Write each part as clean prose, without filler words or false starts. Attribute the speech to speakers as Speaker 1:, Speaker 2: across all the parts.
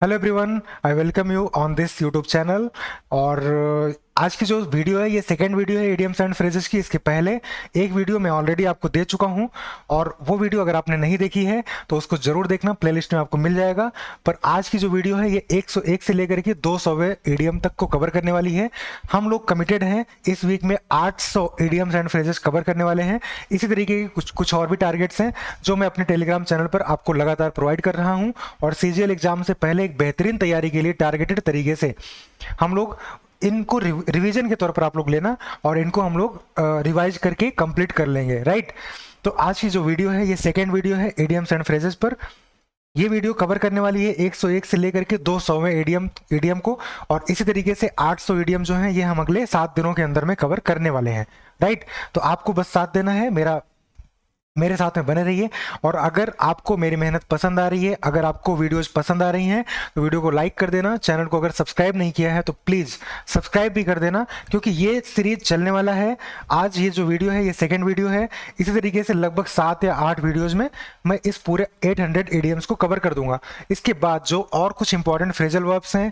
Speaker 1: Hello everyone, I welcome you on this YouTube channel. और आज की जो वीडियो है ये सेकंड वीडियो है इडियम्स एंड फ्रेजेस की। इसके पहले एक वीडियो मैं ऑलरेडी आपको दे चुका हूं, और वो वीडियो अगर आपने नहीं देखी है तो उसको जरूर देखना, प्लेलिस्ट में आपको मिल जाएगा। पर आज की जो वीडियो है ये 101 से लेकर के 200वें ईडीएम तक को कवर करने वाली है। हम लोग कमिटेड हैं इस वीक में 800 ईडीएम्स एंड फ्रेजेस कवर करने वाले हैं। इसी तरीके के कुछ कुछ और भी टारगेट्स हैं जो मैं अपने टेलीग्राम चैनल पर आपको लगातार प्रोवाइड कर रहा हूं। और सीजीएल एग्जाम से पहले एक बेहतरीन तैयारी के लिए टारगेटेड तरीके से हम लोग इनको रिवीजन के तौर पर आप लोग लेना, और इनको हम लोग रिवाइज करके कंप्लीट कर लेंगे, राइट। तो आज की जो वीडियो है ये सेकेंड वीडियो है इडियम्स एंड फ्रेजेस पर। ये वीडियो कवर करने वाली है 101 से लेकर के 200वें ईडीएम को, और इसी तरीके से 800 ईडीएम जो हैं ये हम अगले 7 दिनों के अंदर में कवर करने वाले हैं, राइट। तो आपको बस साथ देना है, मेरे साथ में बने रहिए। और अगर आपको मेरी मेहनत पसंद आ रही है, अगर आपको वीडियोस पसंद आ रही हैं, तो वीडियो को लाइक कर देना। चैनल को अगर सब्सक्राइब नहीं किया है तो प्लीज़ सब्सक्राइब भी कर देना, क्योंकि ये सीरीज चलने वाला है। आज ये जो वीडियो है ये सेकंड वीडियो है। इसी तरीके से लगभग 7 या 8 वीडियोज़ में मैं इस पूरे 800 ईडीएम्स को कवर कर दूंगा। इसके बाद जो और कुछ इंपॉर्टेंट फ्रेजल वर्ब्स हैं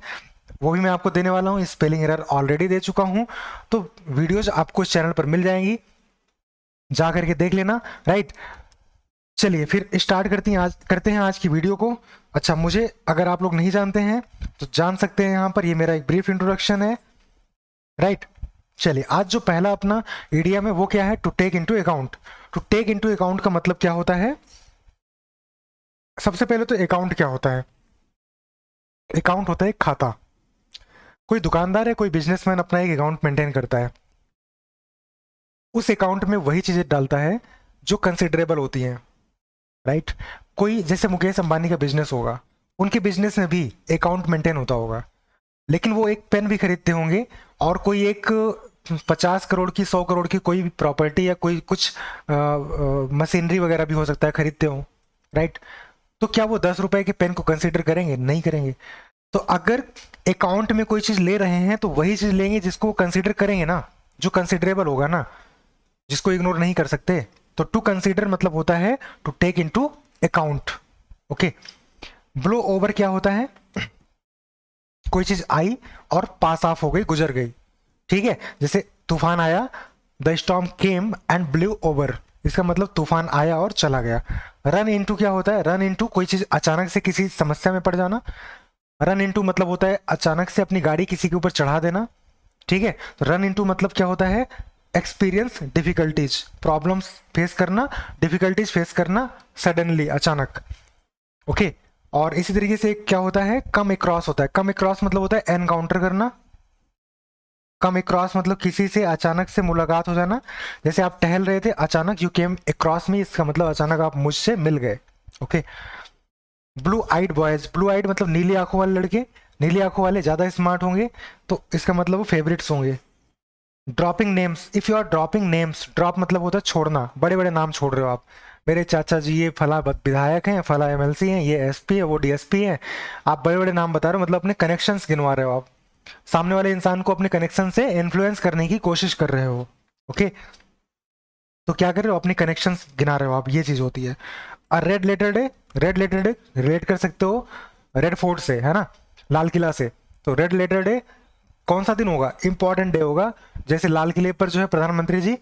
Speaker 1: वो भी मैं आपको देने वाला हूँ। स्पेलिंग एरर ऑलरेडी दे चुका हूँ, तो वीडियोज आपको इस चैनल पर मिल जाएंगी, जा करके देख लेना, राइट। चलिए फिर स्टार्ट करते हैं आज की वीडियो को। अच्छा, मुझे अगर आप लोग नहीं जानते हैं तो जान सकते हैं, यहाँ पर ये मेरा एक ब्रीफ इंट्रोडक्शन है, राइट। चलिए, आज जो पहला अपना ईडीएम है वो क्या है? To take into account. To take into account का मतलब क्या होता है? सबसे पहले तो अकाउंट क्या होता है? अकाउंट होता है एक खाता। कोई दुकानदार है, कोई बिजनेसमैन अपना एक अकाउंट मेंटेन करता है। उस अकाउंट में वही चीजें डालता है जो कंसिडरेबल होती हैं, राइट। कोई जैसे मुकेश अंबानी का बिजनेस होगा, उनके बिजनेस में भी अकाउंट मेंटेन होता होगा, लेकिन वो एक पेन भी खरीदते होंगे, और कोई एक 50 करोड़ की, 100 करोड़ की कोई भी प्रॉपर्टी या कोई कुछ मशीनरी वगैरह भी हो सकता है खरीदते हो, राइट। तो क्या वो 10 रुपए के पेन को कंसिडर करेंगे? नहीं करेंगे। तो अगर अकाउंट में कोई चीज ले रहे हैं तो वही चीज लेंगे जिसको कंसिडर करेंगे ना, जो कंसिडरेबल होगा ना, जिसको इग्नोर नहीं कर सकते। तो टू कंसीडर मतलब होता है to take into account, okay. Blow over क्या होता है? कोई चीज आई और पास ऑफ हो गई, गुजर गई, ठीक है। जैसे तूफान आया, the storm came and blue over, इसका मतलब तूफान आया और चला गया। रन इनटू क्या होता है? रन इनटू कोई चीज अचानक से किसी समस्या में पड़ जाना। रन इनटू मतलब होता है अचानक से अपनी गाड़ी किसी के ऊपर चढ़ा देना, ठीक है। तो रन इनटू मतलब क्या होता है? एक्सपीरियंस डिफिकल्टीज, प्रॉब्लम्स फेस करना, डिफिकल्टीज फेस करना सडनली, अचानक, ओके। और इसी तरीके से क्या होता है? कम अक्रॉस होता है। कम अक्रॉस मतलब होता है एनकाउंटर करना। कम अक्रॉस मतलब किसी से अचानक से मुलाकात हो जाना। जैसे आप टहल रहे थे, अचानक यू केम अक्रॉस मी, इसका मतलब अचानक आप मुझसे मिल गए, okay. Blue eyed boys, blue eyed मतलब नीली आंखों वाले लड़के। नीली आंखों वाले ज्यादा स्मार्ट होंगे, तो इसका मतलब वो फेवरेट्स होंगे। Dropping names, if you are dropping names, drop मतलब होता है छोड़ना, बड़े बड़े नाम छोड़ रहे हो आप। मेरे चाचा जी ये फला विधायक हैं, फला एमएलसी हैं, ये एसपी है, वो डीएसपी है। आप बड़े बड़े नाम बता रहे हो, मतलब अपने कनेक्शंस गिनवा रहे हो आप। सामने वाले इंसान को अपने कनेक्शन से इन्फ्लुएंस करने की कोशिश कर रहे हो, ओके। तो क्या कर रहे हो? अपने कनेक्शंस गिना रहे हो आप, ये चीज होती है। और red letter day, red letter day relate कर सकते हो रेड फोर्ट से, है ना, लाल किला से। तो रेड लेटर डे कौन सा दिन होगा? इंपॉर्टेंट डे होगा। जैसे लाल किले पर जो है प्रधानमंत्री जी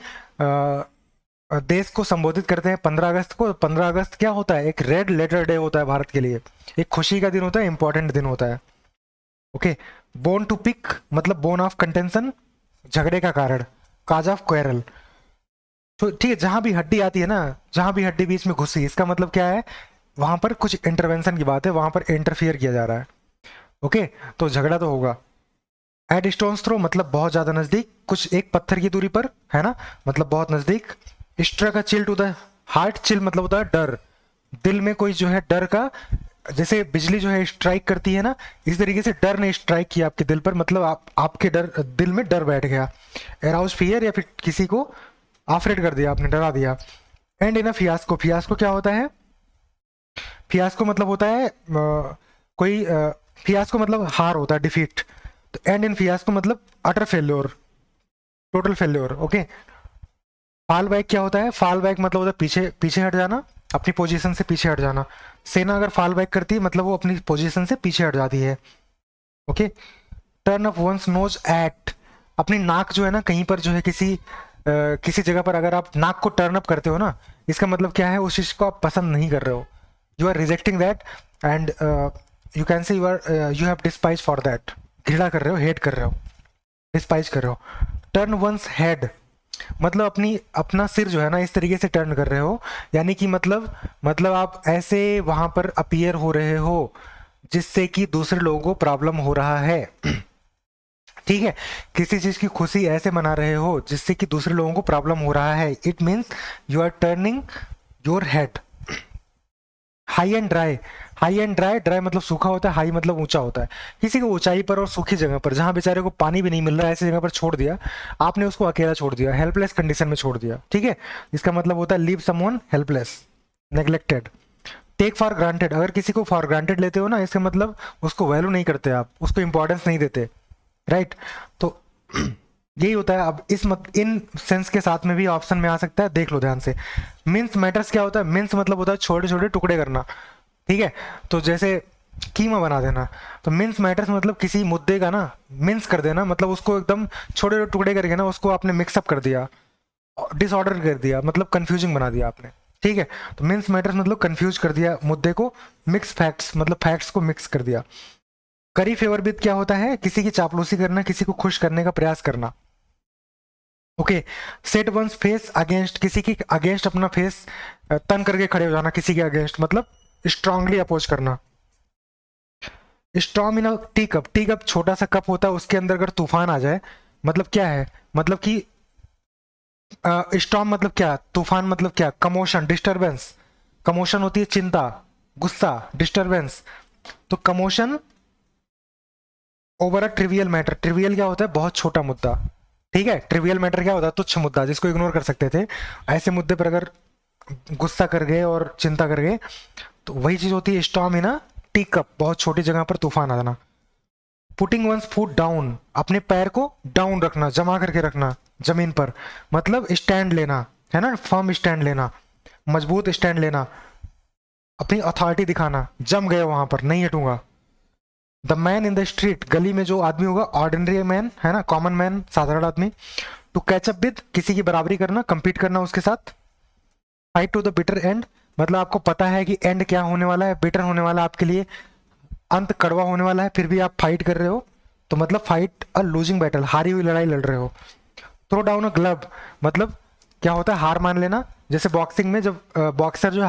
Speaker 1: देश को संबोधित करते हैं 15 अगस्त को। 15 अगस्त क्या होता है? एक रेड लेटर डे होता है भारत के लिए, एक खुशी का दिन होता है, इंपॉर्टेंट दिन होता है, ओके। बोन टू पिक मतलब बोन ऑफ कंटेंशन, झगड़े का कारण, काज ऑफ क्वेरल। तो ठीक है, जहां भी हड्डी आती है ना, जहां भी हड्डी बीच में घुसी, इसका मतलब क्या है? वहां पर कुछ इंटरवेंशन की बात है, वहां पर इंटरफियर किया जा रहा है, ओके। तो झगड़ा तो होगा। एट स्टोन्स थ्रो मतलब बहुत ज्यादा नजदीक, कुछ एक पत्थर की दूरी पर, है ना, मतलब बहुत नजदीक। Struck a chill to the heart, chill मतलब होता है डर, दिल में कोई जो है डर का, जैसे बिजली जो है स्ट्राइक करती है ना, इस तरीके से डर ने स्ट्राइक किया आपके दिल पर, मतलब आपके डर, दिल में डर बैठ गया। एराउज फियर या फिर किसी को आफरेड कर दिया आपने, डरा दिया। And in a fiasco, fiasco क्या होता है? फियास्को मतलब होता है कोई फियास्को मतलब हार होता है, डिफीट। तो एंड इन फियास्को मतलब utter failure, total failure, okay. Fall back क्या होता है? फॉल बैक मतलब होता है पीछे पीछे हट जाना, अपनी पोजीशन से पीछे हट जाना। सेना अगर फॉल बैक करती है मतलब वो अपनी पोजीशन से पीछे हट जाती है। Okay. Turn up one's nose at, अपनी नाक जो है ना कहीं पर जो है किसी जगह पर अगर आप नाक को टर्न अप करते हो ना, इसका मतलब क्या है, उस चीज़ को आप पसंद नहीं कर रहे हो, you are rejecting that and you can say you have despise for that, घृणा कर रहे हो, हेट कर रहे हो, डिस्पाइज कर रहे हो। टर्न वंस हेड, मतलब अपना सिर जो है ना इस तरीके से टर्न कर रहे हो, यानी कि मतलब आप ऐसे वहां पर अपीयर हो रहे हो जिससे कि दूसरे लोगों को प्रॉब्लम हो रहा है। ठीक है, किसी चीज की खुशी ऐसे मना रहे हो जिससे कि दूसरे लोगों को प्रॉब्लम हो रहा है, it means you are turning your head. High and dry, high and dry, dry मतलब सूखा होता है, हाई मतलब ऊंचा होता है। किसी को ऊंचाई पर और सूखी जगह पर जहां बेचारे को पानी भी नहीं मिल रहा है ऐसी जगह पर छोड़ दिया, आपने उसको अकेला छोड़ दिया, हेल्पलेस कंडीशन में छोड़ दिया। ठीक है, इसका मतलब होता है leave someone helpless, neglected. Take for granted, अगर किसी को फॉर ग्रांटेड लेते हो ना, इसका मतलब उसको वैल्यू नहीं करते आप, उसको इंपॉर्टेंस नहीं देते, राइट। तो यही होता है। अब इन सेंस के साथ में भी ऑप्शन में आ सकता है, देख लो ध्यान से। मिन्स मैटर्स क्या होता है, मिन्स मतलब होता है छोटे छोटे टुकड़े करना। ठीक है, तो जैसे कीमा बना देना, तो मिन्स मैटर्स मतलब किसी मुद्दे का ना मिन्स कर देना, मतलब उसको एकदम छोटे छोटे टुकड़े करके ना उसको आपने मिक्सअप कर दिया, डिसऑर्डर कर दिया, मतलब कंफ्यूजिंग बना दिया आपने। ठीक है, तो मिन्स मैटर्स मतलब कंफ्यूज कर दिया मुद्दे को, मिक्स फैक्ट्स मतलब फैक्ट्स को मिक्स कर दिया। करी फेवर विद क्या होता है, किसी की चापलूसी करना, किसी को खुश करने का प्रयास करना। Okay. Set one's face against, किसी की अगेंस्ट अपना फेस तन करके खड़े हो जाना, किसी के अगेंस्ट मतलब स्ट्रांगली अपोज करना। स्टॉर्म इन अ टी कप, टी कप छोटा सा कप होता है, उसके अंदर अगर तूफान आ जाए, मतलब क्या है, मतलब कि स्टॉर्म मतलब क्या, तूफान मतलब क्या, कमोशन, डिस्टरबेंस। कमोशन होती है चिंता, गुस्सा, डिस्टरबेंस। तो commotion over a trivial matter, trivial क्या होता है, बहुत छोटा मुद्दा। ठीक है, ट्रिवियल मैटर क्या होता है, तुच्छ मुद्दा जिसको इग्नोर कर सकते थे, ऐसे मुद्दे पर अगर गुस्सा कर गए और चिंता कर गए, तो वही चीज होती है स्टॉर्म इन अ टी कप, बहुत छोटी जगह पर तूफान आ जाना। पुटिंग वंस फुट डाउन, अपने पैर को डाउन रखना, जमा करके रखना जमीन पर, मतलब स्टैंड लेना है ना, फर्म स्टैंड लेना, मजबूत स्टैंड लेना, अपनी अथॉरिटी दिखाना, जम गए वहां पर, नहीं हटूंगा। The man in the street, गली में जो आदमी होगा, ऑर्डिनरी मैन है ना, कॉमन मैन, साधारण आदमी। टू कैच अप विद, किसी की बराबरी करना, कंपीट करना उसके साथ। Fight to the bitter end, मतलब आपको पता है कि एंड क्या होने वाला है, बिटर होने वाला है आपके लिए, अंत कड़वा होने वाला है, फिर भी आप फाइट कर रहे हो, तो मतलब फाइट अ लूजिंग बैटल, हारी हुई लड़ाई लड़ रहे हो। थ्रो डाउन अ ग्लव, मतलब क्या होता है, हार मान लेना। जैसे बॉक्सिंग में जब बॉक्सर जो है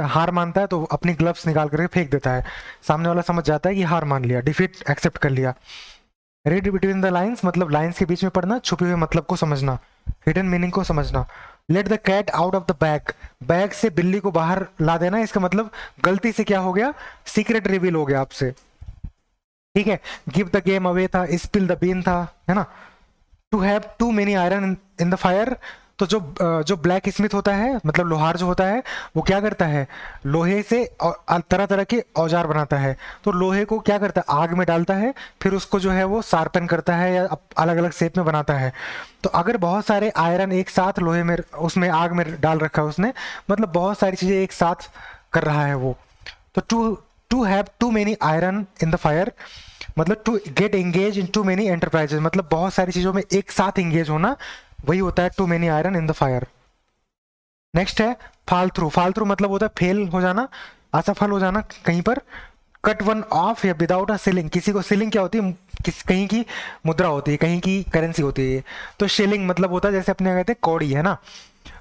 Speaker 1: हार मानता है तो अपनी ग्लव्स निकाल करके फेंक देता है, सामने वाला समझ जाता है कि हार मान लिया, डिफीट एक्सेप्ट कर लिया। रीड बिटवीन द लाइंस, मतलब लाइंस के बीच में पढ़ना, छुपे हुए मतलब को समझना, हिडन मीनिंग को समझना। Let the cat out of the bag, bag से बिल्ली को बाहर ला देना, इसका मतलब गलती से क्या हो गया, सीक्रेट रिवील हो गया आपसे। ठीक है, गिव द गेम अवे था, स्पिल द बीन था, है ना। To have too many iron in the fire, तो जो ब्लैक स्मिथ होता है, मतलब लोहार जो होता है, वो क्या करता है, लोहे से तरह तरह के औजार बनाता है। तो लोहे को क्या करता है, आग में डालता है, फिर उसको जो है वो शार्पन करता है या अलग अलग शेप में बनाता है। तो अगर बहुत सारे आयरन एक साथ लोहे में, उसमें आग में डाल रखा है उसने, मतलब बहुत सारी चीजें एक साथ कर रहा है वो। तो to have too many iron in the fire, मतलब to get engage in too many enterprises, मतलब बहुत सारी चीजों में एक साथ एंगेज होना, वही होता है too many iron in the fire. Next है फाल थ्रू, फाल थ्रू मतलब होता है फेल हो जाना, असफल हो जाना कहीं पर। कट वन ऑफ या विदाउट अ सिलिंग, किसी को सिलिंग क्या होती है, कहीं की मुद्रा होती है, कहीं की करेंसी होती है। तो शिलिंग मतलब होता है जैसे अपने कहते हैं कौड़ी है ना,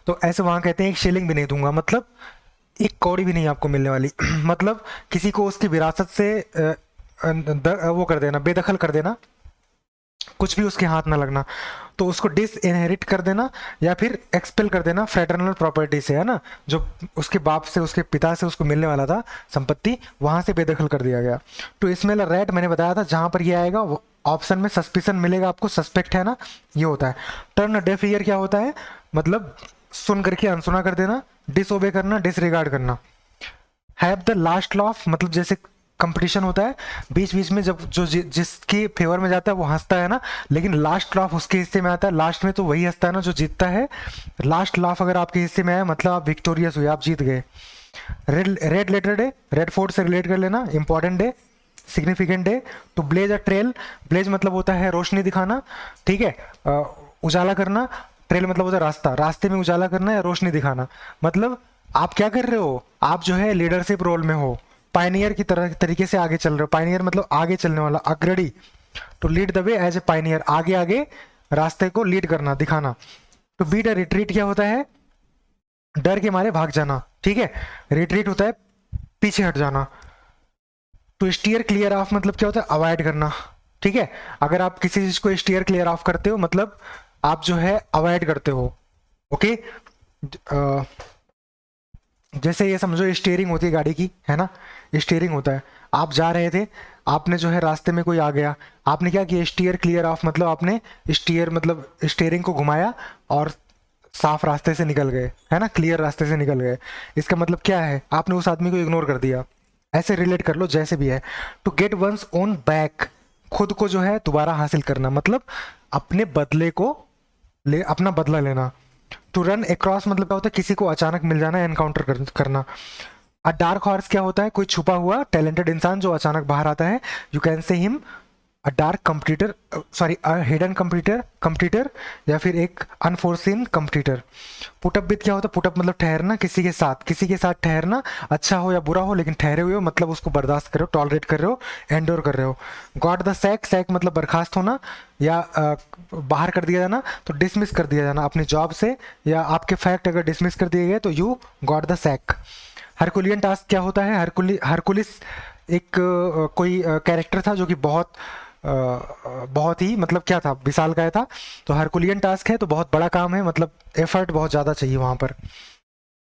Speaker 1: तो ऐसे वहां कहते हैं एक शिलिंग भी नहीं दूंगा, मतलब एक कौड़ी भी नहीं आपको मिलने वाली। मतलब किसी को उसकी विरासत से वो कर देना, बेदखल कर देना, कुछ भी उसके हाथ ना लगना, तो उसको डिस इनहेरिट कर देना या फिर एक्सपेल कर देना फ्रेटर्नल प्रॉपर्टी से, है ना, जो उसके बाप से, उसके पिता से उसको मिलने वाला था संपत्ति, वहां से बेदखल कर दिया गया। तो स्मेल रेड मैंने बताया था, जहां पर ये आएगा ऑप्शन में सस्पिशन मिलेगा आपको, सस्पेक्ट है ना, ये होता है। टर्न डेफ ईयर क्या होता है, मतलब सुन करके अनसुना कर देना, डिसओबे करना, डिसरिगार्ड करना। हैव द लास्ट लॉफ, मतलब जैसे कंपटीशन होता है, बीच बीच में जब जिसके फेवर में जाता है वो हंसता है ना, लेकिन लास्ट लाफ उसके हिस्से में आता है, लास्ट में तो वही हंसता है ना जो जीतता है। लास्ट लाफ अगर आपके हिस्से में आया मतलब आप विक्टोरियस हुए, आप जीत गए। Red letter day, red fort से रिलेट कर लेना, important day, significant day. To blaze a trail, blaze मतलब होता है रोशनी दिखाना, ठीक है, उजाला करना। ट्रेल मतलब होता है रास्ता, रास्ते में उजाला करना या रोशनी दिखाना। मतलब आप क्या कर रहे हो, आप जो है लीडरशिप रोल में हो, पायनियर की तरह तरीके से आगे चल रहे हो। पायनियर मतलब आगे चलने वाला, अग्रणी। To lead the way as a pioneer, आगे आगे रास्ते को लीड करना, दिखाना। टू बीट अ रिट्रीट क्या होता है, डर के मारे भाग जाना, ठीक है। रिट्रीट होता है पीछे हट जाना। टू स्टीयर क्लियर ऑफ मतलब क्या होता है, अवॉइड करना, ठीक है। अगर आप किसी चीज को स्टीयर क्लियर ऑफ करते हो मतलब आप जो है अवॉइड करते हो, ओके। जैसे ये समझो स्टीयरिंग होती है गाड़ी की, है ना, स्टीयरिंग होता है। आप जा रहे थे, आपने जो है रास्ते में कोई आ गया, आपने क्या किया, स्टीयर क्लियर ऑफ मतलब आपने स्टीयर मतलब स्टीयरिंग को घुमाया और साफ रास्ते से निकल गए, है ना, क्लियर रास्ते से निकल गए। इसका मतलब क्या है, आपने उस आदमी को इग्नोर कर दिया। ऐसे रिलेट कर लो जैसे भी है। To get one's own back, खुद को जो है दोबारा हासिल करना, मतलब अपने बदले को अपना बदला लेना। टू रन अक्रॉस मतलब क्या होता है, किसी को अचानक मिल जाना, एनकाउंटर करना। अ डार्क हॉर्स क्या होता है, कोई छुपा हुआ टैलेंटेड इंसान जो अचानक बाहर आता है। यू कैन से him a dark computer, sorry a hidden computer या फिर एक अनफोर्सिन कंप्यूटर। पुटअप विद क्या होता है, पुटअप मतलब ठहरना, किसी के साथ ठहरना, अच्छा हो या बुरा हो लेकिन ठहरे हुए हो, मतलब उसको बर्दाश्त कर रहे हो, टॉलरेट कर रहे हो, एंडोर कर रहे हो। गॉट द सैक, सैक मतलब बर्खास्त होना या बाहर कर दिया जाना, तो डिसमिस कर दिया जाना अपनी जॉब से, या आपके फैक्ट अगर डिसमिस कर दिए गए तो you got the sack. Herculean task क्या होता है, हरकुलिस एक कोई कैरेक्टर था जो कि बहुत ही मतलब क्या था, विशालकाय था। तो हरकुलियन टास्क है तो बहुत बड़ा काम है, मतलब एफर्ट बहुत ज़्यादा चाहिए वहाँ पर।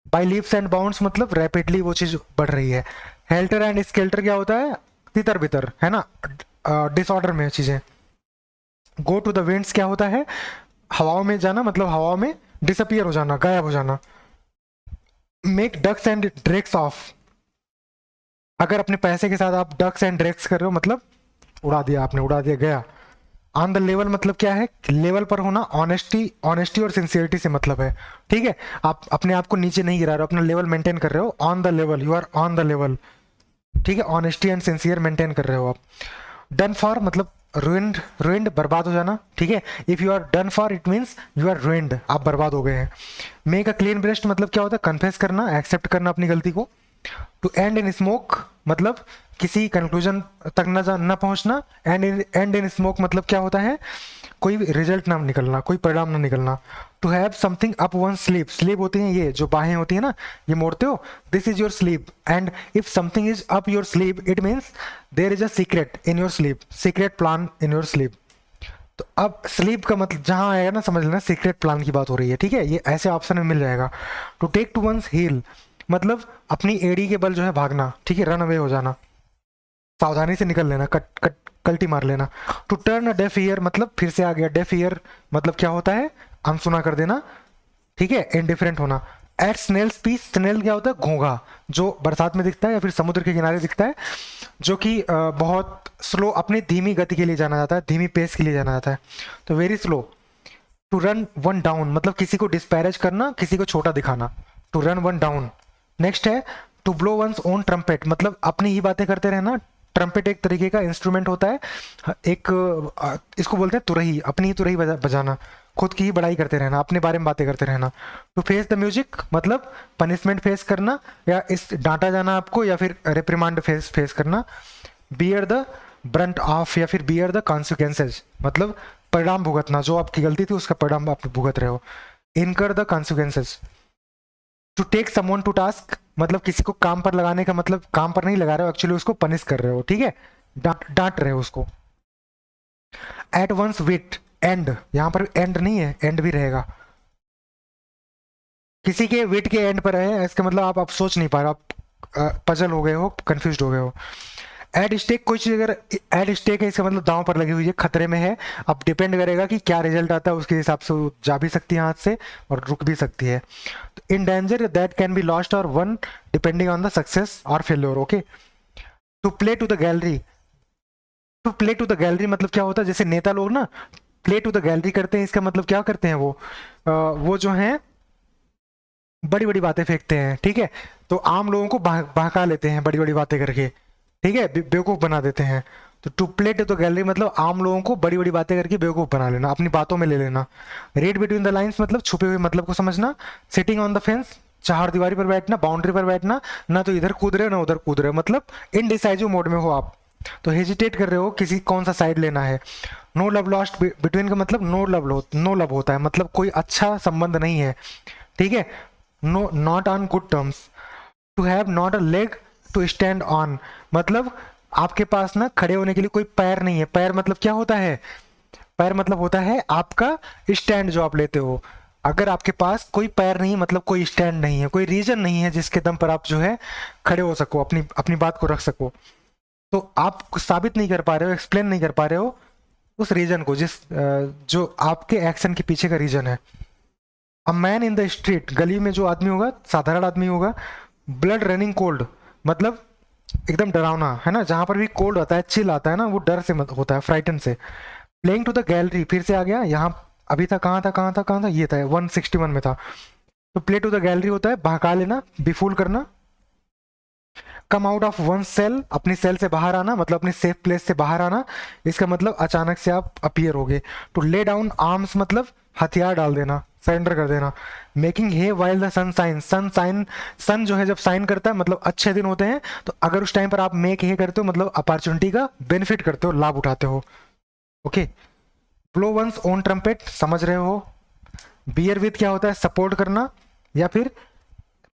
Speaker 1: बाई लीप्स एंड बाउंड्स मतलब रैपिडली वो चीज़ बढ़ रही है। हेल्टर एंड स्केल्टर क्या होता है, तितर बितर, है ना, डिसऑर्डर में चीज़ें। गो टू द विंड्स क्या होता है, हवाओं में जाना, मतलब हवाओं में डिसअपियर हो जाना, गायब हो जाना। Make ducks and drakes off, अगर अपने पैसे के साथ आप डक्स एंड ड्रेक्स कर रहे हो मतलब उड़ा दिया आपने, उड़ा दिया गया। ऑन द लेवल मतलब क्या है, लेवल पर होना, ऑनेस्टी, ऑनेस्टी और सिंसियरिटी से मतलब है, ठीक है। आप अपने आप को नीचे नहीं गिरा रहे हो, अपना लेवल मेंटेन कर रहे हो, on the level, you are on the level, ठीक है। ऑनेस्टी एंड सिंसियर मेंटेन कर रहे हो आप। डन फॉर मतलब रुइंड, रुइंड बर्बाद हो जाना, ठीक है। If you are done for it means you are ruined, आप बर्बाद हो गए हैं। मेक अ क्लीन ब्रेस्ट मतलब क्या होता है, कन्फेस करना, एक्सेप्ट करना अपनी गलती को। टू एंड इन स्मोक मतलब किसी कंक्लूजन तक न पहुंचना। एंड इन स्मोक मतलब क्या होता है, कोई रिजल्ट ना निकलना, कोई परिणाम ना निकलना। To have something up one sleeve, sleeve होती है ये जो बाहें होती है ना, ये मोड़ते हो, this is your sleep. And if something is up your sleep it means there is a secret in your sleep, secret plan in your sleep. तो अब स्लीप का मतलब जहां आएगा ना, समझ लेना सीक्रेट प्लान की बात हो रही है, ठीक है। ये ऐसे ऑप्शन में मिल जाएगा। To take to one's heel मतलब अपनी एड़ी के बल जो है भागना, ठीक है, रन अवे हो जाना, सावधानी से निकल लेना, कट कट कल्टी मार लेना। To turn a deaf ear मतलब फिर से आ गया, डेफ ईयर मतलब क्या होता है, अनसुना कर देना, ठीक है, इनडिफरेंट होना। एट स्नेल्स पीस, स्नेल क्या होता है, घोंघा, जो बरसात में दिखता है या फिर समुद्र के किनारे दिखता है, जो कि बहुत स्लो, अपनी धीमी गति के लिए जाना जाता है, धीमी पेस के लिए जाना जाता है, तो very slow. To run one down मतलब किसी को डिस्पैरेज करना, किसी को छोटा दिखाना, to run one down. Next है to blow one's own trumpet मतलब अपनी ही बातें करते रहना। ट्रम्पेट एक तरीके का इंस्ट्रूमेंट होता है, एक इसको बोलते हैं तुरही, अपनी ही तुरही बजाना, खुद की ही बड़ाई करते रहना, अपने बारे में बातें करते रहना। टू फेस द म्यूजिक मतलब पनिशमेंट फेस करना, या इस डांटा जाना आपको, या फिर रिप्रिमांड फेस करना। बियर द ब्रंट ऑफ या फिर बियर द कॉन्सिक्वेंसेज मतलब परिणाम भुगतना, जो आपकी गलती थी उसका परिणाम आप भुगत रहे हो। Incur the consequences. To take someone to task मतलब किसी को काम पर लगाने का, मतलब काम पर नहीं लगा रहे हो, एक्चुअली उसको पनिश कर रहे हो, ठीक है, डांट रहे हो उसको। एट वंस विट एंड, यहां पर एंड नहीं है, एंड भी रहेगा, किसी के विट के एंड पर है, इसका मतलब आप सोच नहीं पा रहे, आप पजल हो गए हो, कंफ्यूज हो गए हो। एड स्टेक कोई चीज अगर एड स्टेक है, इसका मतलब दांव पर लगी हुई है, खतरे में है। अब डिपेंड करेगा कि क्या रिजल्ट आता है, उसके हिसाब से वो जा भी सकती है हाथ से और रुक भी सकती है। In danger that can be lost और one depending on the success और failure, okay. To play to the gallery, to play to the gallery मतलब क्या होता है, जैसे नेता लोग ना प्ले टू द गैलरी करते हैं, इसका मतलब क्या करते हैं वो जो हैं बड़ी बड़ी बातें फेंकते हैं, ठीक है, तो आम लोगों को बहका लेते हैं बड़ी बड़ी बातें करके, ठीक है, बेवकूफ बना देते हैं। तो to play to the gallery मतलब आम लोगों को बड़ी बड़ी बातें करके बेवकूफ बना लेना, अपनी बातों में ले लेना। रीड बिटवीन द लाइंस मतलब छुपे हुए मतलब को समझना। सिटिंग ऑन द फेंस, चार दीवारी पर बैठना, बाउंड्री पर बैठना, ना तो इधर कूद रहे हो ना उधर कूद रहे हो, मतलब इनडिसाइजिव मोड में हो आप, तो हेजिटेट कर रहे हो किसी कौन सा साइड लेना है। नो लव लॉस्ट बिटवीन का मतलब नो लव होता है, मतलब कोई अच्छा संबंध नहीं है, ठीक है। No not on good terms. To have not a leg to stand on मतलब आपके पास ना खड़े होने के लिए कोई पैर नहीं है। पैर मतलब क्या होता है? पैर मतलब होता है आपका स्टैंड जो आप लेते हो। अगर आपके पास कोई पैर नहीं मतलब कोई स्टैंड नहीं है, कोई रीजन नहीं है जिसके दम पर आप जो है खड़े हो सको, अपनी अपनी बात को रख सको, तो आप साबित नहीं कर पा रहे हो, एक्सप्लेन नहीं कर पा रहे हो उस रीजन को, जो आपके एक्शन के पीछे का रीजन है। A man in the street गली में जो आदमी होगा, साधारण आदमी होगा। ब्लड रनिंग कोल्ड मतलब एकदम डरावना, है ना, जहां पर भी कोल्ड आता है, चिल आता है ना, वो डर से होता है, फ्राइटन से। प्लेइंग टू द गैलरी फिर से आ गया यहाँ, अभी था कहाँ था, ये था 161 में था। तो प्ले टू द गैलरी होता है बहका लेना, बिफूल करना। Come out of one cell अपनी सेल से बाहर आना मतलब अपनी सेफ प्लेस से बाहर आना, इसका मतलब अचानक से आप अपीयर होगे। टू ले डाउन आर्म्स मतलब हथियार डाल देना, सरेंडर कर देना। Making hay while the sun shine, sun जो है जब साइन करता है मतलब अच्छे दिन होते हैं, तो अगर उस टाइम पर आप मेक हे करते हो मतलब अपॉर्चुनिटी का बेनिफिट करते हो, लाभ उठाते हो, okay. Blow one's own trumpet समझ रहे हो। बियर विथ क्या होता है? सपोर्ट करना या फिर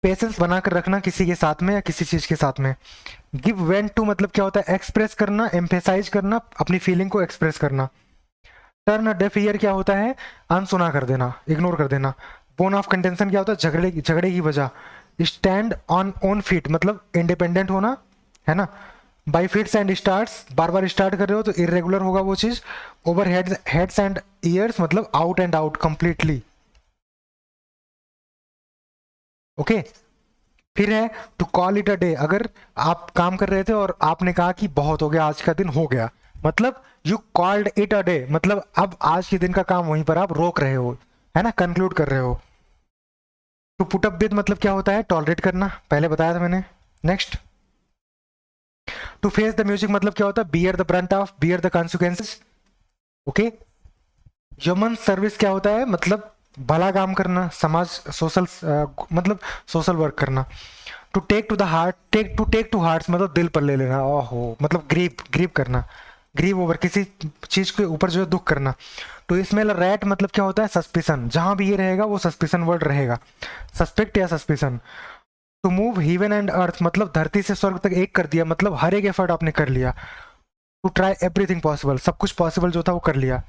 Speaker 1: पेशेंस बनाकर रखना किसी के साथ में या किसी चीज के साथ में। गिव वेंट टू मतलब क्या होता है? एक्सप्रेस करना, एम्फेसाइज करना, अपनी फीलिंग को एक्सप्रेस करना। टर्न अ डेफ ईयर क्या होता है? अनसुना कर देना, इग्नोर कर देना। बोन ऑफ कंटेंशन क्या होता है? झगड़े की वजह। स्टैंड ऑन ओन फीट मतलब इंडिपेंडेंट होना, है ना। बाई फीट्स एंड स्टार्ट्स बार बार स्टार्ट कर रहे हो तो इरेगुलर होगा वो चीज। ओवर हेड्स एंड ईयर्स मतलब out and out completely, okay. फिर है to call it a day, अगर आप काम कर रहे थे और आपने कहा कि बहुत हो गया, आज का दिन हो गया, मतलब you called it a day मतलब अब आज के दिन का काम वहीं पर आप रोक रहे हो, है ना, कंक्लूड कर रहे हो। टू पुट अप विद मतलब क्या होता है? टॉलरेट करना, पहले बताया था मैंने। Next, to face the music मतलब क्या होता है? Bear the brunt of, bear the consequences, okay. Human service क्या होता है? मतलब भला काम करना, समाज, सोशल मतलब सोशल वर्क करना। To take to the heart, take to heart मतलब दिल पर ले लेना, ओहो मतलब ग्रीव करना, ग्रीव ओवर किसी चीज के ऊपर जो है दुख करना। टू स्मेल रैट मतलब क्या होता है? सस्पिशन, जहां भी ये रहेगा वो सस्पिशन वर्ड रहेगा, सस्पेक्ट या suspicion. To move heaven and earth मतलब धरती से स्वर्ग तक एक कर दिया, मतलब हर एक एफर्ट आपने कर लिया। टू ट्राई एवरीथिंग पॉसिबल, सब कुछ पॉसिबल जो था वो कर लिया।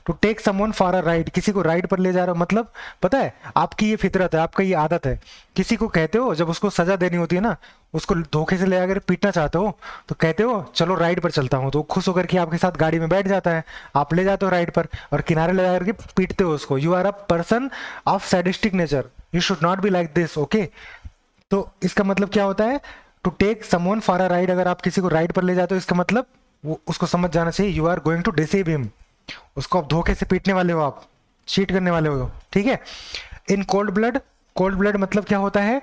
Speaker 1: To take someone for a ride, किसी को राइड पर ले जा रहे हो, मतलब पता है आपकी ये फितरत है, आपका ये आदत है, किसी को कहते हो जब उसको सजा देनी होती है ना, उसको धोखे से ले आकर पीटना चाहते हो, तो कहते हो चलो राइड पर चलता हूँ, तो वो खुश होकर के आपके साथ गाड़ी में बैठ जाता है, आप ले जाते हो राइड पर और किनारे ले जाकर के पीटते हो उसको। You are a person of sadistic nature, you should not be like this, okay. तो इसका मतलब क्या होता है? To take someone for a ride, अगर आप किसी को राइड पर ले जाते हो इसका मतलब वो उसको समझ जाना चाहिए you are going to deceive him, उसको आप धोखे से पीटने वाले हो, आप चीट करने वाले हो, ठीक है। In cold blood, cold blood मतलब क्या होता है?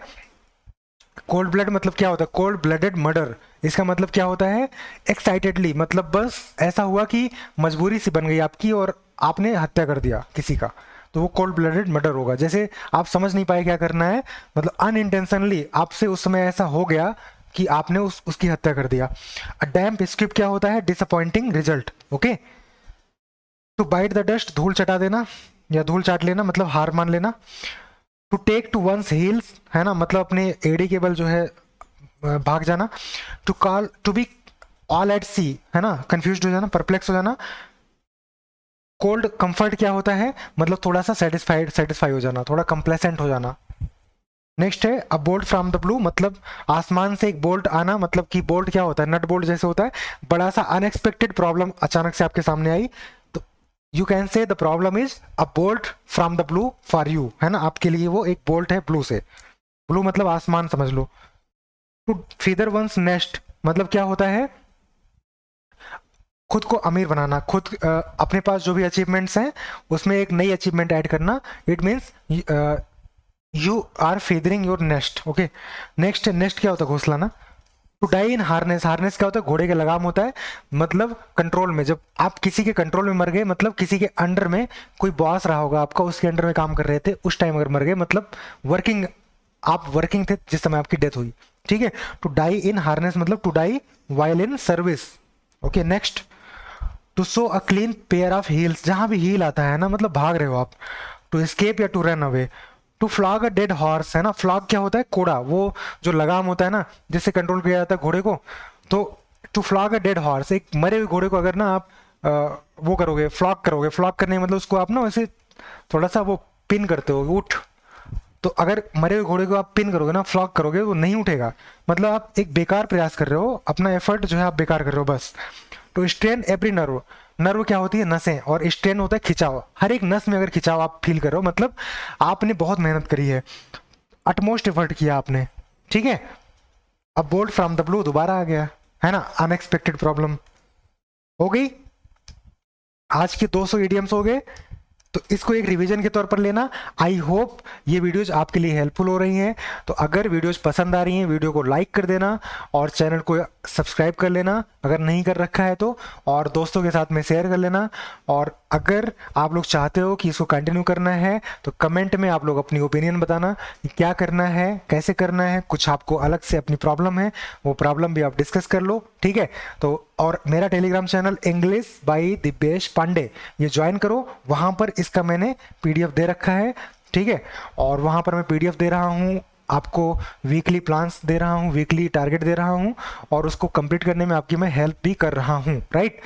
Speaker 1: कोल्ड ब्लड मतलब क्या होता है? कोल्ड ब्लडेड मर्डर, इसका मतलब क्या होता है? एक्साइटेडली मतलब बस ऐसा हुआ कि मजबूरी सी बन गई आपकी और आपने हत्या कर दिया किसी का, तो वो कोल्ड ब्लडेड मर्डर होगा। जैसे आप समझ नहीं पाए क्या करना है, मतलब अनइंटेंशनली आपसे उस समय ऐसा हो गया कि आपने उसकी हत्या कर दिया। अ डैम्प स्क्रिप्ट क्या होता है? Disappointing result, okay. To bite the dust धूल चटा देना या धूल चाट लेना मतलब हार मान लेना। To take to one's heels, है ना, मतलब अपने एड़ी के बल जो है भाग जाना। To call to be all at sea, है ना, कंफ्यूज हो जाना, परप्लेक्स हो जाना। कोल्ड कंफर्ट क्या होता है? मतलब थोड़ा सा सेटिस्फाई हो जाना, थोड़ा कंप्लेसेंट हो जाना। नेक्स्ट है अ बोल्ट फ्रॉम द ब्लू, मतलब आसमान से एक बोल्ट आना, मतलब कि बोल्ट क्या होता है? नट बोल्ट जैसे होता है, बड़ा सा अनएक्सपेक्टेड प्रॉब्लम अचानक से आपके सामने आई, तो यू कैन से the problem is a bolt from the blue for you, है ना, आपके लिए वो एक बोल्ट है ब्लू से। ब्लू मतलब आसमान समझ लो। टू फीदर वंस नेस्ट मतलब क्या होता है? खुद को अमीर बनाना, खुद अपने पास जो भी अचीवमेंट्स हैं उसमें एक नई अचीवमेंट ऐड करना। It means you are feathering your nest. Okay, next nest क्या होता है? घोंसला ना। To die in harness, harness क्या होता है? घोड़े के लगाम होता है, मतलब कंट्रोल में। जब आप किसी के कंट्रोल में मर गए, मतलब किसी के अंडर में कोई बॉस रहा होगा आपका, उसके अंडर में काम कर रहे थे, उस टाइम अगर मर गए, मतलब वर्किंग, आप वर्किंग थे जिस समय आपकी डेथ हुई। ठीक है, टू डाई इन हार्नेस मतलब to die while in service. Okay, next, to show a clean pair of heels, जहां भी हील आता है ना, मतलब भाग रहे हो आप। टू एस्केप या to run away. To flog a dead horse है ना, फ्लॉग क्या होता है? कोड़ा, वो जो लगाम होता है ना जिससे कंट्रोल किया जाता है घोड़े को। तो to flog a dead horse, एक मरे हुए घोड़े को अगर ना आप वो करोगे, फ्लॉग करोगे, फ्लॉग करने मतलब उसको आप ना वैसे थोड़ा सा वो पिन करते हो, उठ। तो अगर मरे हुए घोड़े को आप पिन करोगे ना, फ्लॉग करोगे, वो नहीं उठेगा, मतलब आप एक बेकार प्रयास कर रहे हो, अपना एफर्ट जो है आप बेकार कर रहे हो बस। तो स्ट्रेन एवरी नर्व, नर्व क्या होती है? नसें, और स्ट्रेन होता है खिंचाव। हर एक नस में अगर खिंचाव आप फील कर रहे हो, मतलब आपने बहुत मेहनत करी है, अटमोस्ट एफर्ट किया आपने। ठीक है, अब बोल्ट फ्रॉम द ब्लू दोबारा आ गया है ना, अनएक्सपेक्टेड प्रॉब्लम। हो गई, आज के 200 इडियम्स हो गए। तो इसको एक रिवीजन के तौर पर लेना। आई होप ये वीडियोज आपके लिए हेल्पफुल हो रही हैं। तो अगर वीडियोज पसंद आ रही हैं, वीडियो को लाइक कर देना और चैनल को सब्सक्राइब कर लेना अगर नहीं कर रखा है तो, और दोस्तों के साथ में शेयर कर लेना। और अगर आप लोग चाहते हो कि इसको कंटिन्यू करना है तो कमेंट में आप लोग अपनी ओपिनियन बताना कि क्या करना है, कैसे करना है। कुछ आपको अलग से अपनी प्रॉब्लम है, वो प्रॉब्लम भी आप डिस्कस कर लो। ठीक है, तो और मेरा Telegram channel English by Divyesh Pandey, ये ज्वाइन करो। वहाँ पर इसका मैंने पीडीएफ दे रखा है। ठीक है, और वहाँ पर मैं पीडीएफ दे रहा हूँ आपको, वीकली प्लान्स दे रहा हूँ, वीकली टारगेट दे रहा हूँ, और उसको कंप्लीट करने में आपकी मैं हेल्प भी कर रहा हूँ। राइट,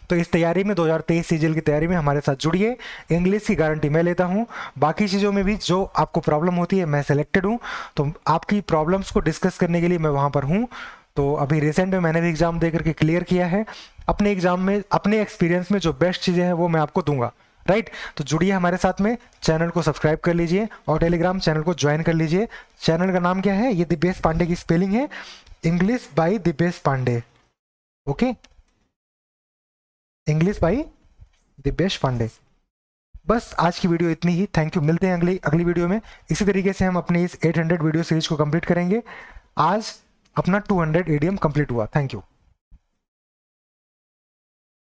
Speaker 1: तो इस तैयारी में 2023 सीजीएल की तैयारी में हमारे साथ जुड़िए। इंग्लिश की गारंटी मैं लेता हूँ, बाकी चीज़ों में भी जो आपको प्रॉब्लम होती है मैं सेलेक्टेड हूँ, तो आपकी प्रॉब्लम्स को डिस्कस करने के लिए मैं वहाँ पर हूँ। तो अभी रिसेंट में मैंने भी एग्ज़ाम दे करके क्लियर किया है। अपने एग्ज़ाम में, अपने एक्सपीरियंस में जो बेस्ट चीज़ें हैं वो मैं आपको दूंगा। राइट, तो जुड़िए हमारे साथ में, चैनल को सब्सक्राइब कर लीजिए और टेलीग्राम चैनल को ज्वाइन कर लीजिए। चैनल का नाम क्या है? ये दिव्येश पांडे की स्पेलिंग है, English by Divyesh Pandey. Okay, English by Divyesh Pandey. बस आज की वीडियो इतनी ही। थैंक यू, मिलते हैं अगली अगली वीडियो में। इसी तरीके से हम अपनी इस 800 वीडियो सीरीज को कंप्लीट करेंगे। आज अपना 200 ईडीएम कंप्लीट हुआ। Thank you.